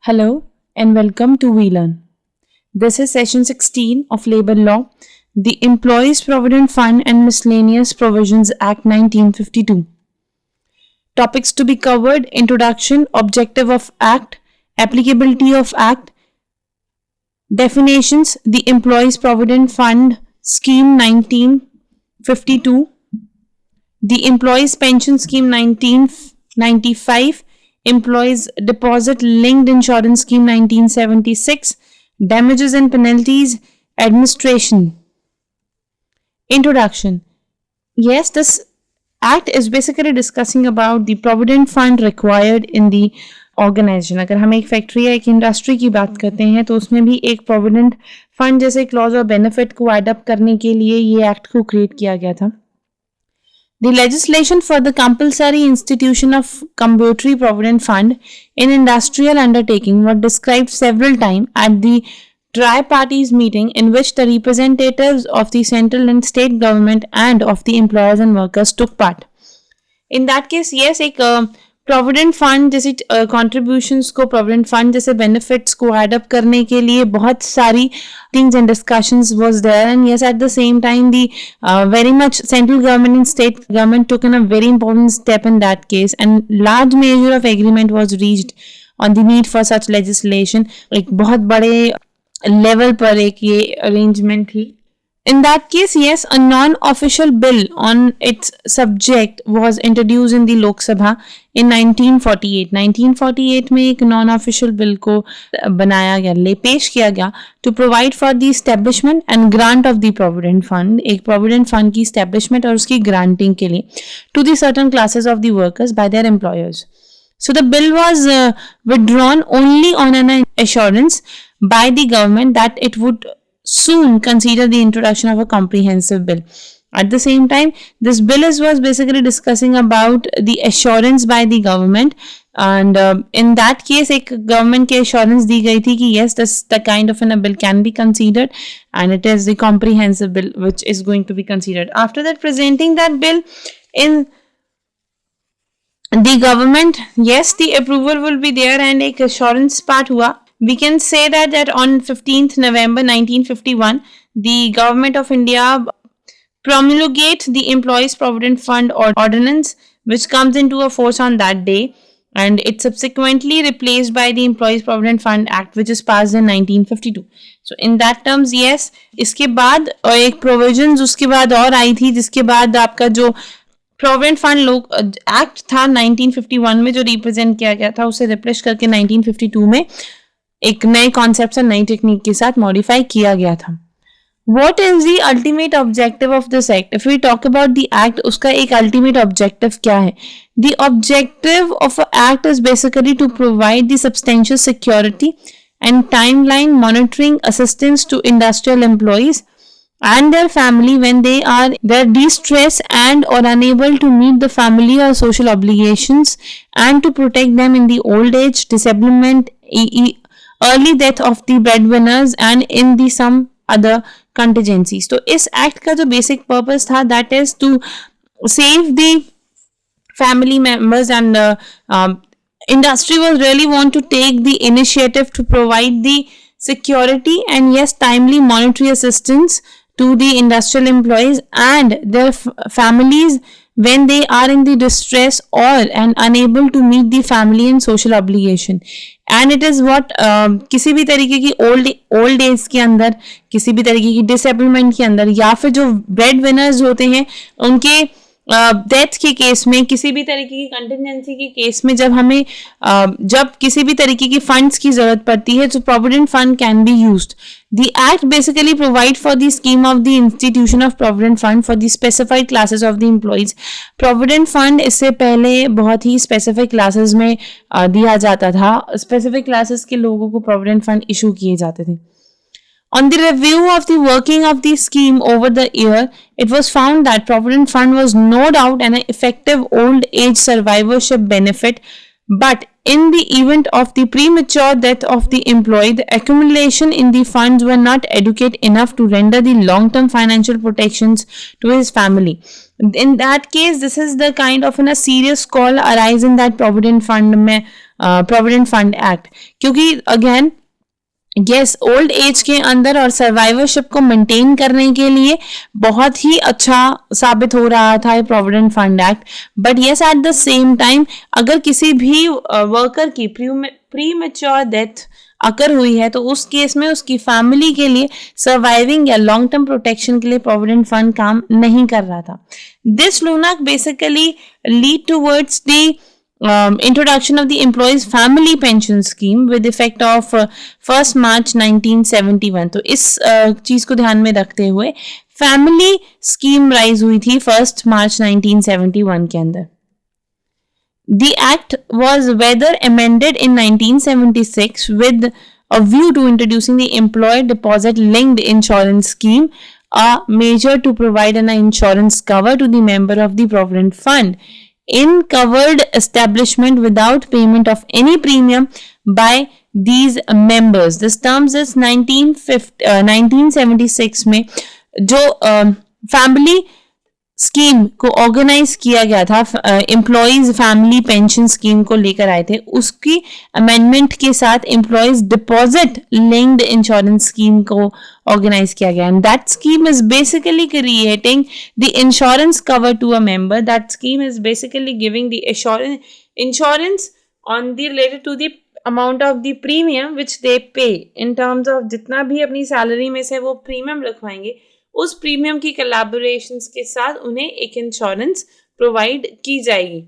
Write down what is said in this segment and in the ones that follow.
Hello and welcome to We Learn. This is session 16 of Labour Law, the Employees Provident Fund and Miscellaneous Provisions Act 1952. Topics to be covered: introduction, objective of Act, applicability of Act, definitions, the Employees Provident Fund Scheme 1952, the Employees Pension Scheme 1995, Employees Deposit Linked Insurance Scheme 1976, Damages and Penalties, Administration. Introduction. Yes, this act is basically discussing about the provident fund required in the organisation. अगर हम एक factory या एक industry की बात करते हैं तो उसमें भी एक प्रोविडेंट फंड जैसे क्लॉज और बेनिफिट को एडअप करने के लिए ये एक्ट को क्रिएट किया गया था. The legislation for the compulsory institution of compulsory provident fund in industrial undertaking was described several times at the tri-parties meeting in which the representatives of the central and state government and of the employers and workers took part. In that case, yes, एक provident fund जैसे contributions को, provident fund जैसे benefits को add up करने के लिए बहुत सारी things and discussions was there, and yes, at the same time the very much central government and state government took in a very important step in that case, and large measure of agreement was reached on the need for such legislation. एक बहुत बड़े level पर एक ये arrangement थी. In that case, yes, a non-official bill on its subject was introduced in the Lok Sabha in 1948. 1948 में एक non-official bill को बनाया गया, पेश किया गया to provide for the establishment and grant of the provident fund, एक provident fund की establishment और उसकी granting के लिए to the certain classes of the workers by their employers. So the bill was withdrawn only on an assurance by the government that it would soon consider the introduction of a comprehensive bill. At the same time, this bill was basically discussing about the assurance by the government, and in that case एक government के assurance दी गई थी कि yes, this the kind of a bill can be considered, and it is the comprehensive bill which is going to be considered. After that, presenting that bill in the government, yes, the approval will be there and एक assurance part हुआ. We can say that on 15th November 1951, the Government of India promulgate the Employees Provident Fund Ordinance, which comes into a force on that day, and it's subsequently replaced by the Employees Provident Fund Act, which is passed in 1952. So in that terms, yes, इसके बाद एक provisions उसके बाद और आई थी, जिसके बाद आपका जो प्रोविडेंट फंड एक्ट था 1951 में जो रिप्रेजेंट किया गया था, उसे रिप्लेस करके 1952 में एक नए कॉन्सेप्ट और नई टेक्निक के साथ मॉडिफाई किया गया था. What is the ultimate objective of this act? If we talk about the act, उसका एक ultimate objective क्या है? The objective of an act is basically to provide the substantial security and timeline monitoring assistance to industrial employees and their family when they are their distress and or unable to meet the family or social obligations, and to protect them in the old age, disablement, early death of the breadwinners and in the some other contingencies. तो इस act का जो basic purpose था, that is to save the family members, and industry was really want to take the initiative to provide the security and yes, timely monetary assistance to the industrial employees and their families when they are in the distress or and unable to meet the family and social obligation. And it is what किसी भी तरीके की old age के अंदर, किसी भी तरीके की डिसेबलमेंट के अंदर, या फिर जो ब्रेड विनर्स होते हैं उनके डेथ के केस में, किसी भी तरीके की कंटिजेंसी के केस में जब हमें जब किसी भी तरीके की फंड्स की जरूरत पड़ती है, तो provident fund can be used. The act basically provide for the scheme of the institution of provident fund for the specified classes of the employees. Provident fund इससे पहले बहुत ही specific classes में दिया जाता था. Specific classes के लोगों को provident fund issue किए जाते थे. On the review of the working of the scheme over the year, it was found that provident fund was no doubt an effective old age survivorship benefit, but in the event of the premature death of the employee, the accumulation in the funds were not adequate enough to render the long-term financial protections to his family. In that case, this is the kind of a serious call arise in that provident fund में provident fund act, क्योंकि again yes old age के अंदर और survivorship को maintain करने के लिए बहुत ही अच्छा साबित हो रहा था ये provident fund act. But yes at the same time अगर किसी भी वर्कर की प्री मैच्योर डेथ अकर हुई है तो उस केस में उसकी फैमिली के लिए सर्वाइविंग या लॉन्ग टर्म प्रोटेक्शन के लिए प्रोविडेंट फंड काम नहीं कर रहा था। दिस लूनाक basically lead towards the introduction of the employees family pension scheme with effect of 1st March 1971। तो इस चीज को ध्यान में रखते हुए फैमिली स्कीम राइज हुई थी 1st March 1971 के अंदर। The act was further amended in 1976 with a view to introducing the employer deposit linked insurance scheme, a measure to provide an insurance cover to the member of the provident fund in covered establishment without payment of any premium by these members। This terms is 1976 में जो family scheme को organise किया गया था, employees family pension scheme को लेकर आए थे, उसकी अमेंडमेंट के साथ employees deposit linked insurance scheme को ऑर्गेनाइज किया गया। And that scheme is basically creating the insurance cover to a member. That scheme is basically giving the insurance on the related to the amount of the premium which they pay, in terms of जितना भी अपनी salary में से वो premium रखवाएंगे उस premium की collaborations के साथ उन्हें एक इंश्योरेंस प्रोवाइड की जाएगी।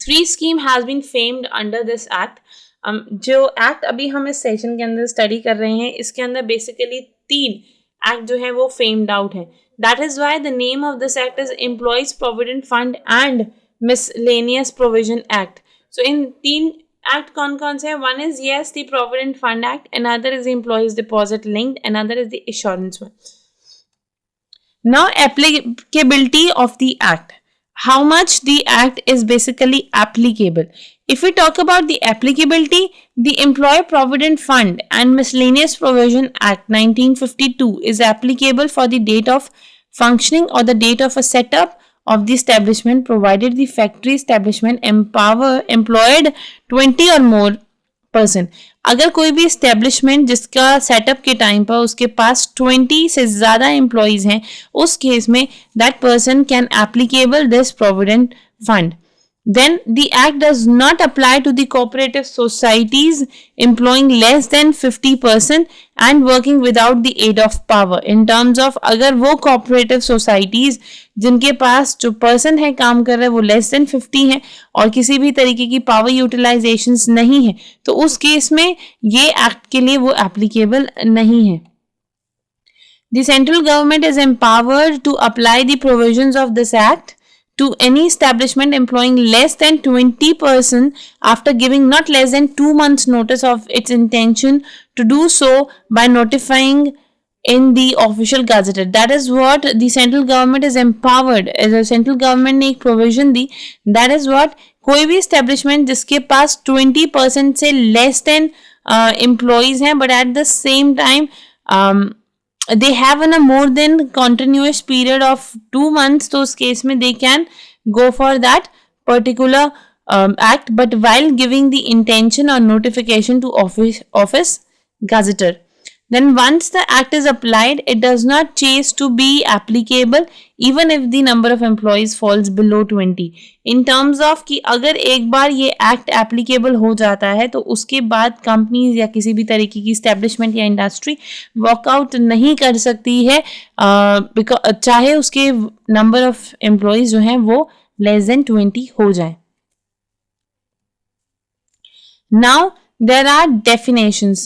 3 scheme has been framed under this act. जो एक्ट अभी हम इस सेशन के अंदर स्टडी कर रहे हैं इसके अंदर बेसिकली 3 एक्ट जो है वो फेम्ड आउट है। That is why the name of this act is employees provident fund and miscellaneous provision act. So in 3 act कौन कौन से हैं? One is yes the provident fund act, another is employees deposit linked, another is the insurance one. Now applicability of the act. How much the act is basically applicable? If we talk about the applicability, the Employer Provident Fund and Miscellaneous Provision Act 1952 is applicable for the date of functioning or the date of a setup of the establishment, provided the factory establishment employed 20 or more person। अगर कोई भी establishment जिसका setup के time पर उसके पास 20 से ज्यादा employees हैं, उस केस में that person can applicable this provident fund. Then the act does not apply to the cooperative societies employing less than 50% and working without the aid of power। In terms of अगर वो cooperative societies जिनके पास जो person है काम कर रहे हैं वो less than 50 हैं और किसी भी तरीके की power utilizations नहीं है, तो उस केस में ये act के लिए वो applicable नहीं है। The central government is empowered to apply the provisions of this act to any establishment employing less than 20% after giving not less than 2 months notice of its intention to do so by notifying in the official gazette। That is what the central government is empowered, as a central government ने एक provision the, that is what कोई भी establishment जिसके पास 20% से less than employees हैं but at the same time they have in a more than continuous period of 2 months, तो उस case में they can go for that particular act but while giving the intention or notification to office gazetteer। Then once the act is applied, it does not cease to be applicable even if the number of employees falls below 20। In terms of कि अगर एक बार ये act applicable हो जाता है तो उसके बाद कंपनीज या किसी भी तरीके की स्टैब्लिशमेंट या इंडस्ट्री वॉकआउट नहीं कर सकती है चाहे उसके नंबर ऑफ एम्प्लॉयज जो हैं वो लेस देन 20 हो जाए। Now there are definitions।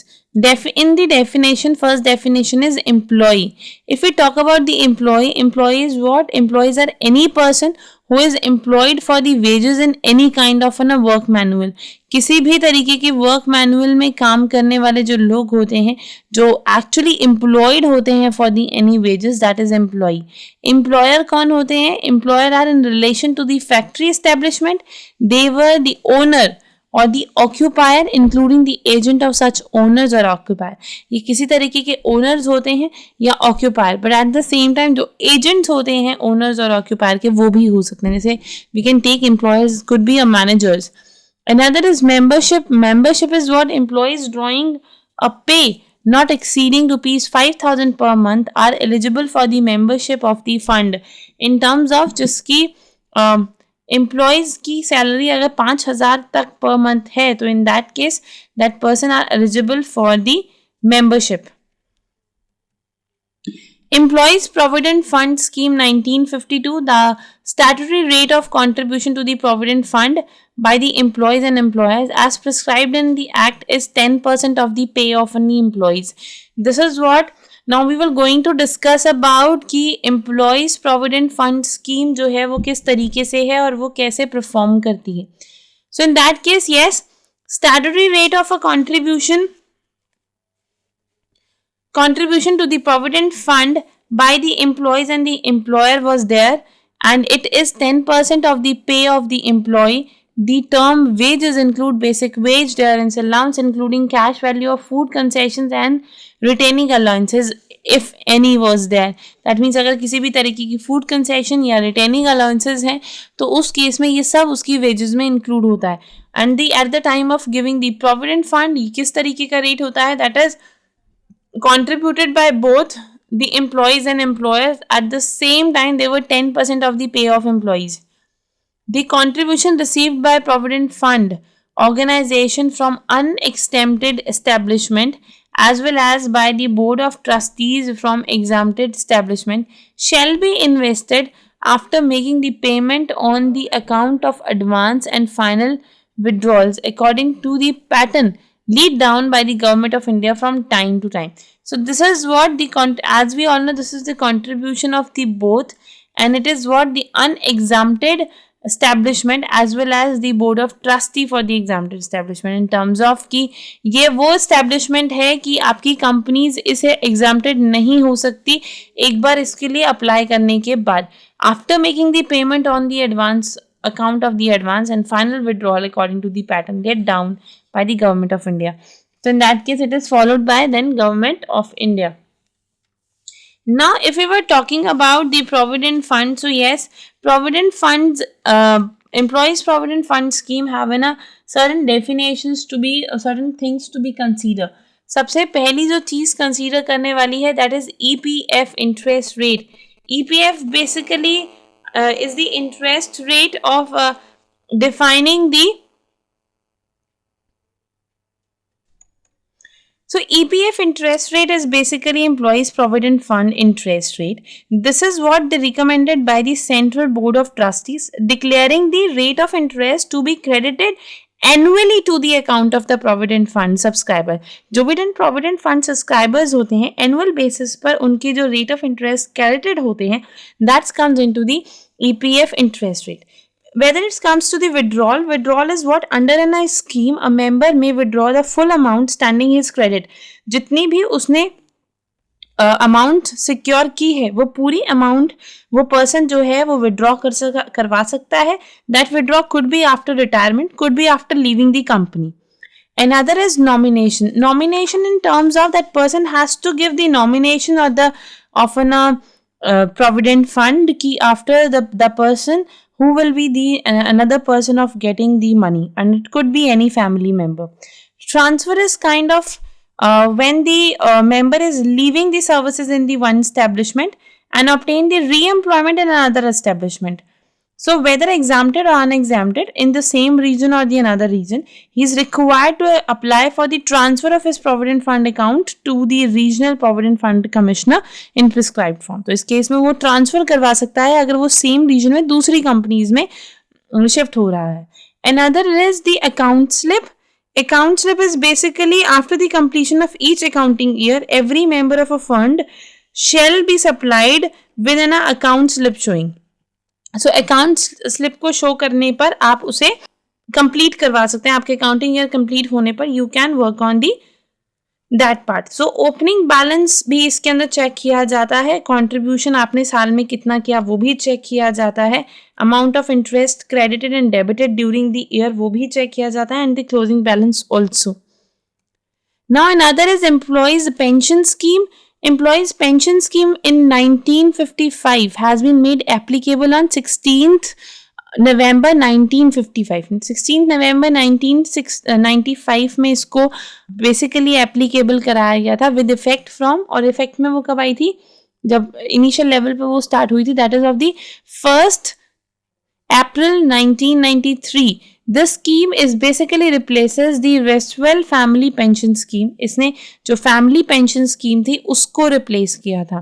In the definition, first definition is employee। If we talk about the employee is what? Employees are any person who is employed for the wages in any kind of a work manual। किसी भी तरीके की work manual में काम करने वाले जो लोग होते हैं जो एक्चुअली एम्प्लॉयड होते हैं for the any wages, that is employee. Employer कौन होते हैं? Employer are in relation to the factory establishment, they were the owner और the occupier including the agent of such owners or occupier। ये किसी तरीके के owners होते हैं या occupier, but at the same time जो agents होते हैं owners और occupier के वो भी हो सकते हैं। जैसे we can take employers could be a managers Another is membership. Membership is what employees drawing a pay not exceeding rupees 5,000 per month are eligible for the membership of the fund. In terms of जिसकी employees की salary अगर 5,000 तक per month है तो in that case that person are eligible for the membership. Employees Provident Fund Scheme 1952, the statutory rate of contribution to the Provident Fund by the employees and employers as prescribed in the Act is 10% of the pay of any employees. This is what now we will going to discuss about कि Employees Provident Fund Scheme जो है वो किस तरीके से है और वो कैसे perform करती है. So in that case, yes, statutory rate of a contribution to the provident fund by the employees and the employer was there, and it is 10% of the pay of the employee. The term wages include basic wage, dearness allowance including cash value of food concessions and retaining allowances if any was there. That means अगर किसी भी तरीके की food concession या retaining allowances हैं तो उस case में ये सब उसकी wages में include होता है. And the at the time of giving the provident fund ये किस तरीके का rate होता है, that is contributed by both the employees and employers. At the same time they were 10% of the pay of employees. The contribution received by provident fund organization from unexempted establishment as well as by the board of trustees from exempted establishment shall be invested after making the payment on the account of advance and final withdrawals according to the pattern laid down by the government of India from time to time. So this is what as we all know, this is the contribution of the both, and it is what the unexempted establishment as well as the board of trustee for the exempted establishment in terms of कि ये वो establishment है कि आपकी companies इसे exempted नहीं हो सकती एक बार इसके लिए apply करने के बाद after making the payment on the advance account of the advance and final withdrawal according to the pattern laid down by the government of India. So in that case it is followed by then government of India. Now if we were talking about the provident fund, so yes, provident funds, employees provident fund scheme have a certain definitions to be certain things to be considered. सबसे पहली जो चीज consider करने वाली है that is EPF interest rate. EPF basically is the interest rate of defining the So EPF interest rate is basically employees provident fund interest rate. This is what they recommended by the Central Board of Trustees, declaring the rate of interest to be credited annually to the account of the provident fund subscriber. जो भी provident fund subscribers होते हैं annual basis पर उनकी जो rate of interest credited होते हैं that comes into the EPF interest rate. Whether it comes to the withdrawal is what under a scheme a member may withdraw the full amount standing his credit. जितनी भी उसने amount secure की है वो पूरी amount वो person जो है वो विड्रॉ करवा सकता है. That withdraw could be after retirement, could be after leaving the company. Another is nomination. Nomination in terms of that person has to give the nomination or the of a provident fund ki after the person who will be the another person of getting the money, and it could be any family member. Transfer is kind of when the member is leaving the services in the one establishment and obtain the re-employment in another establishment. So whether exempted or unexempted in the same region or the another region, he is required to apply for the transfer of his provident fund account to the regional provident fund commissioner in prescribed form. तो इस case में वो transfer करवा सकता है अगर वो same reason में दूसरी कंपनीज में शिफ्ट हो रहा है. Another is the account slip. Account slip is basically after the completion of each accounting year, every member of a fund shall be supplied with an account slip showing. So account slip को show करने पर आप उसे complete करवा सकते हैं. आपके accounting year complete होने पर you can work on the that part. So opening balance भी इसके अंदर चेक किया जाता है. कंट्रीब्यूशन आपने साल में कितना किया वो भी चेक किया जाता है. Amount of interest credited and debited during the year वो भी चेक किया जाता है, and the closing balance also. Now another is employees pension scheme. Employees Pension Scheme in 1955 has been made applicable on 16th नवंबर 1955, 16 नवंबर 1995 में इसको basically applicable कराया गया था विद इफेक्ट फ्रॉम, और इफेक्ट में वो कब आई थी, जब इनिशियल लेवल पे वो स्टार्ट हुई थी, that is of the 1 April 1993. This scheme is basically replaces the Westwell Family Pension Scheme. इसने जो फैमिली पेंशन स्कीम थी उसको रिप्लेस किया था.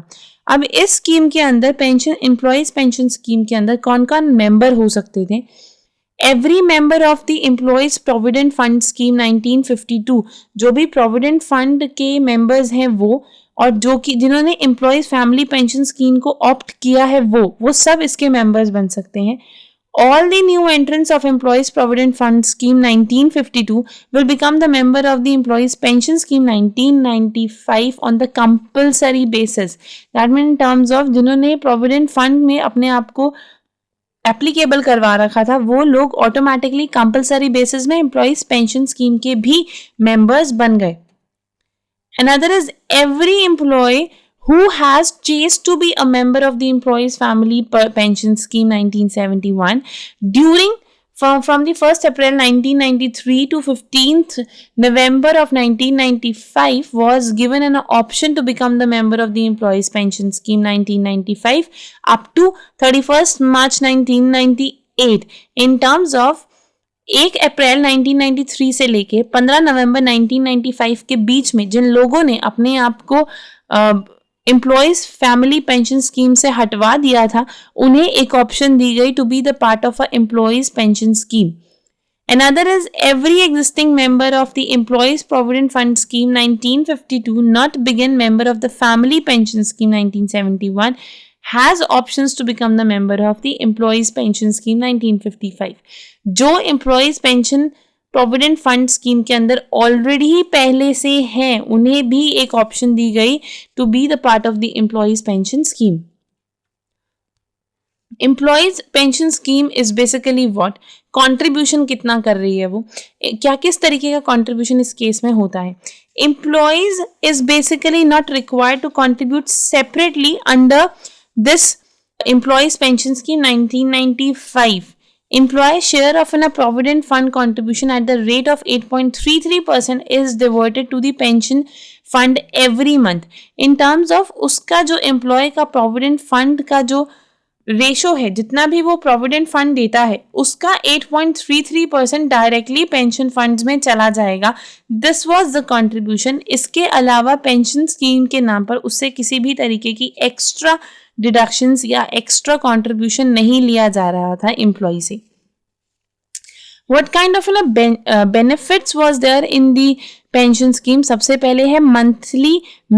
अब इस स्कीम के अंदर पेंशन एम्प्लॉयज पेंशन स्कीम के अंदर कौन कौन मेंबर हो सकते थे? Every member of the employees provident fund scheme 1952, जो भी प्रोविडेंट फंड के मेंबर्स हैं वो, और जो कि जिन्होंने एम्प्लॉयज फैमिली पेंशन स्कीम को ऑप्ट किया है वो सब इसके मेंबर्स बन सकते हैं. All the new entrants of Employees Provident Fund Scheme 1952 will become the member of the Employees Pension Scheme 1995 on the compulsory basis. That means in terms of जिन्होंने Provident Fund में अपने आप को एप्लीकेबल करवा रखा था वो लोग ऑटोमेटिकली कंपलसरी बेसिस में एम्प्लॉयज पेंशन स्कीम के भी मेंबर्स बन गए. Another is every employee who has ceased to be a member of the Employees Family Pension Scheme 1971 during from the 1st April 1993 to 15th November of 1995 was given an option to become the member of the Employees Pension Scheme 1995 up to 31st March 1998 in terms of 1 अप्रैल 1993 से लेके 15 नवंबर 1995 के बीच में जिन लोगों ने अपने आप को employees family pension scheme से हटवा दिया था उन्हें एक ऑप्शन दी गई to be the part of a employees pension scheme. Another is every existing member of the Employees Provident Fund Scheme 1952 not begin member of the Family Pension Scheme 1971 has options to become the member of the Employees Pension Scheme 1955. जो Employees Pension provident fund scheme के अंदर already ही पहले से हैं उन्हें भी एक option दी गई to be the part of the employees pension scheme. Employees pension scheme is basically what, contribution कितना कर रही है वो, क्या किस तरीके का कंट्रीब्यूशन इस केस में होता है. Employees is basically not required to contribute separately under this employees pension scheme 1995. Employee share of a provident fund contribution at the rate of 8.33% is diverted to the pension fund every month. In terms of उसका जो employee का provident fund का जो ratio है, जितना भी वो provident fund देता है उसका 8.33% डायरेक्टली पेंशन फंड्स में चला जाएगा. This was the contribution. इसके अलावा पेंशन स्कीम के नाम पर उससे किसी भी तरीके की एक्स्ट्रा डिडक्शंस या एक्स्ट्रा कंट्रीब्यूशन नहीं लिया जा रहा था एम्प्लॉय से. What kind of benefits was there in the pension scheme? सबसे पहले है monthly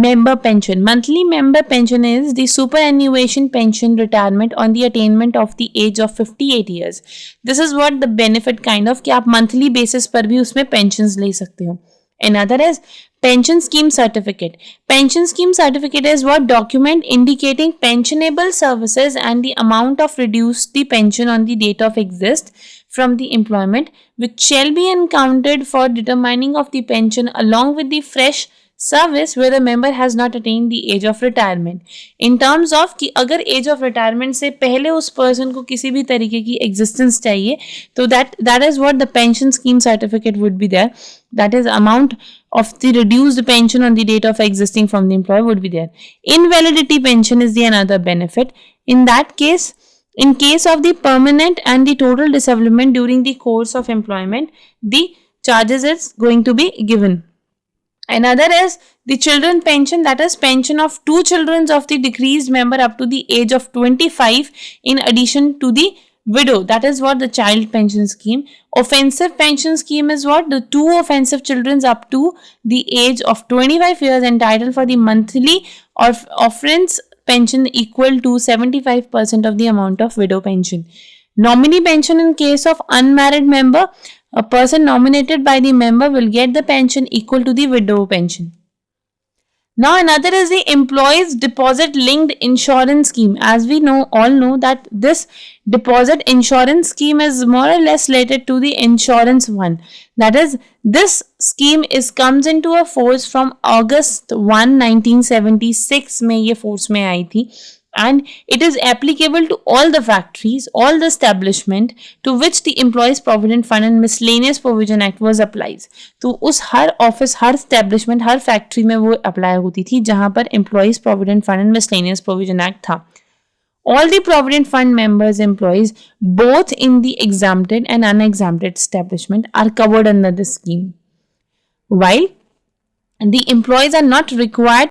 member pension. Monthly member pension is the superannuation pension retirement on the attainment of the age of 58 years. This is what the benefit kind of कि आप monthly basis पर भी उसमें pensions ले सकते हो. Another is pension scheme certificate. Pension scheme certificate is what document indicating pensionable services and the amount of reduced the pension on the date of exist from the employment which shall be encountered for determining of the pension along with the fresh service where the member has not attained the age of retirement. In terms of कि अगर age of retirement से पहले उस person को किसी भी तरीके की existence चाहिए तो that is what the pension scheme certificate would be there. That is amount of the reduced pension on the date of existing from the employer would be there. Invalidity pension is the another benefit. In that case, in case of the permanent and the total disablement during the course of employment, the charges is going to be given. Another is the children pension, that is pension of 2 children of the decreased member up to the age of 25 in addition to the widow. That is what the child pension scheme. Offensive pension scheme is what the 2 offensive children up to the age of 25 years entitled for the monthly or offense pension equal to 75% of the amount of widow pension. Nominee pension in case of unmarried member, a person nominated by the member will get the pension equal to the widow pension. Now another is the employees deposit linked insurance scheme. As we all know that this deposit insurance scheme is more or less related to the insurance one. That is, this scheme comes into a force from August 1, 1976 में ये force में आई थी. and it is applicable to all the factories, all the establishment to which the Employees Provident Fund and Miscellaneous Provision Act was applies. तो उस हर office, हर establishment, हर factory में वो apply होती थी जहां पर Employees Provident Fund and Miscellaneous Provision Act था. All the Provident Fund members, employees, both in the exempted and unexempted establishment, are covered under the scheme. While the employees are not required